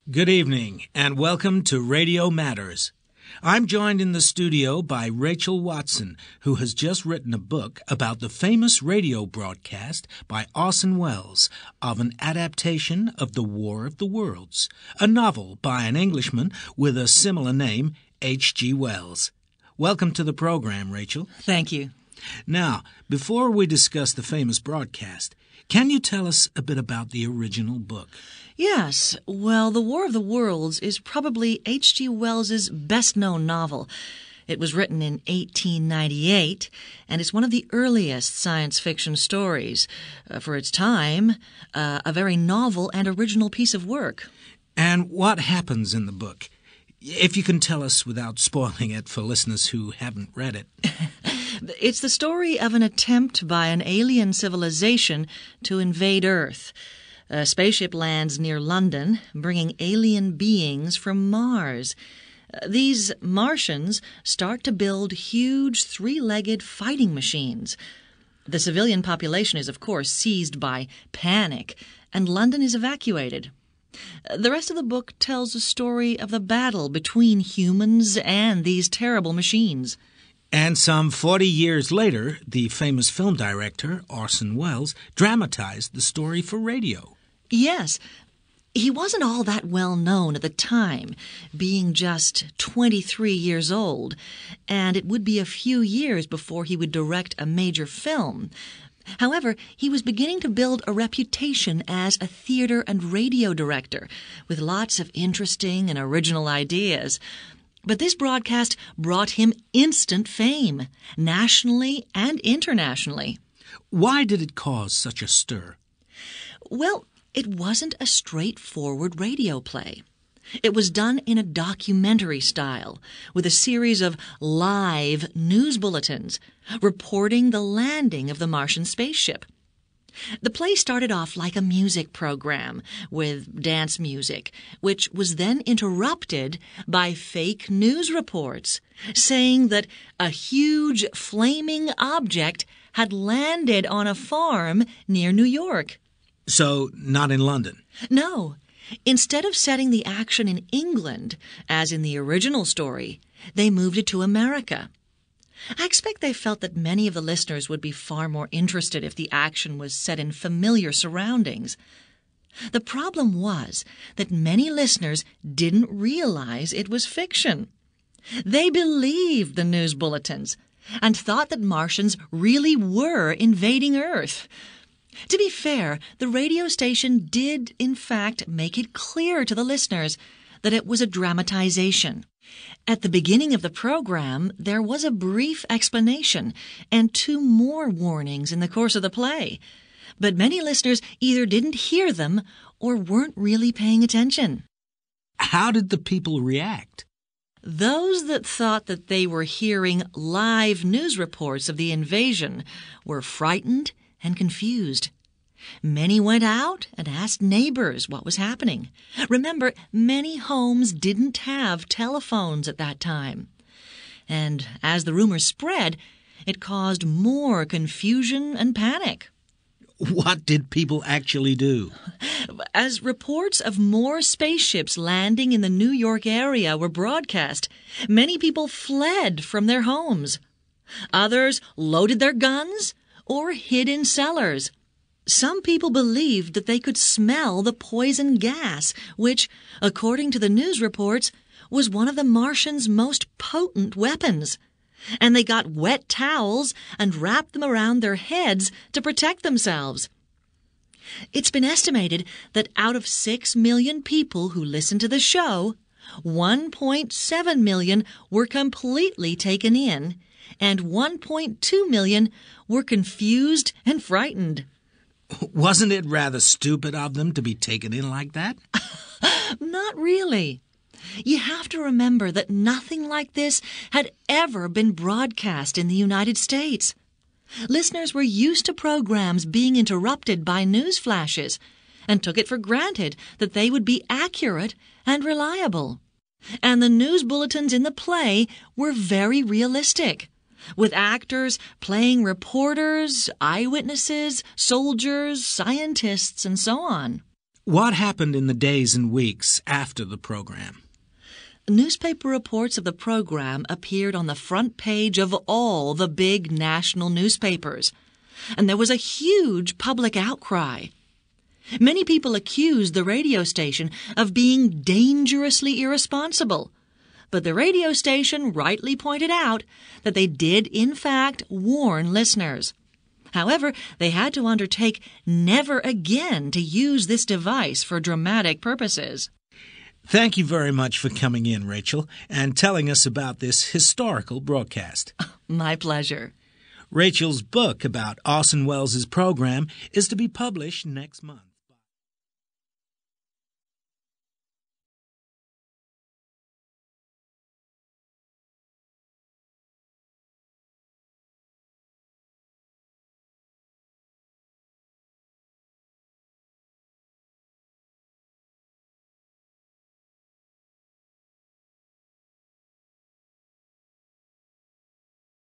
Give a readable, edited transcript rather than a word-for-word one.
Good evening, and welcome to Radio Matters. I'm joined in the studio by Rachel Watson, who has just written a book about the famous radio broadcast by Orson Welles of an adaptation of The War of the Worlds, a novel by an Englishman with a similar name, H.G. Wells. Welcome to the program, Rachel. Thank you. Now, before we discuss the famous broadcast, can you tell us a bit about the original book? Yes. Well, The War of the Worlds is probably H.G. Wells's best-known novel. It was written in 1898, and it's one of the earliest science fiction stories. For its time, a very novel and original piece of work. And what happens in the book? If you can tell us without spoiling it for listeners who haven't read it. It's the story of an attempt by an alien civilization to invade Earth. A spaceship lands near London, bringing alien beings from Mars. These Martians start to build huge three-legged fighting machines. The civilian population is, of course, seized by panic, and London is evacuated. The rest of the book tells the story of the battle between humans and these terrible machines. And some 40 years later, the famous film director, Orson Welles, dramatized the story for radio. Yes. He wasn't all that well known at the time, being just 23 years old, and it would be a few years before he would direct a major film. However, he was beginning to build a reputation as a theater and radio director, with lots of interesting and original ideas. But this broadcast brought him instant fame, nationally and internationally. Why did it cause such a stir? Well, it wasn't a straightforward radio play. It was done in a documentary style, with a series of live news bulletins reporting the landing of the Martian spaceship. The play started off like a music program with dance music, which was then interrupted by fake news reports saying that a huge flaming object had landed on a farm near New York. So, not in London? No. Instead of setting the action in England, as in the original story, they moved it to America. I expect they felt that many of the listeners would be far more interested if the action was set in familiar surroundings. The problem was that many listeners didn't realize it was fiction. They believed the news bulletins and thought that Martians really were invading Earth. To be fair, the radio station did, in fact, make it clear to the listeners that it was a dramatization. At the beginning of the program, there was a brief explanation and 2 more warnings in the course of the play. But many listeners either didn't hear them or weren't really paying attention. How did the people react? Those that thought that they were hearing live news reports of the invasion were frightened and confused. Many went out and asked neighbors what was happening. Remember, many homes didn't have telephones at that time. And as the rumors spread, it caused more confusion and panic. What did people actually do? As reports of more spaceships landing in the New York area were broadcast, many people fled from their homes. Others loaded their guns or hid in cellars. Some people believed that they could smell the poison gas, which, according to the news reports, was one of the Martians' most potent weapons. And they got wet towels and wrapped them around their heads to protect themselves. It's been estimated that out of 6 million people who listened to the show, 1.7 million were completely taken in, and 1.2 million were confused and frightened. Wasn't it rather stupid of them to be taken in like that? Not really. You have to remember that nothing like this had ever been broadcast in the United States. Listeners were used to programs being interrupted by news flashes and took it for granted that they would be accurate and reliable. And the news bulletins in the play were very realistic, with actors playing reporters, eyewitnesses, soldiers, scientists, and so on. What happened in the days and weeks after the program? Newspaper reports of the program appeared on the front page of all the big national newspapers, and there was a huge public outcry. Many people accused the radio station of being dangerously irresponsible, but the radio station rightly pointed out that they did, in fact, warn listeners. However, they had to undertake never again to use this device for dramatic purposes. Thank you very much for coming in, Rachel, and telling us about this historical broadcast. My pleasure. Rachel's book about Orson Welles' program is to be published next month.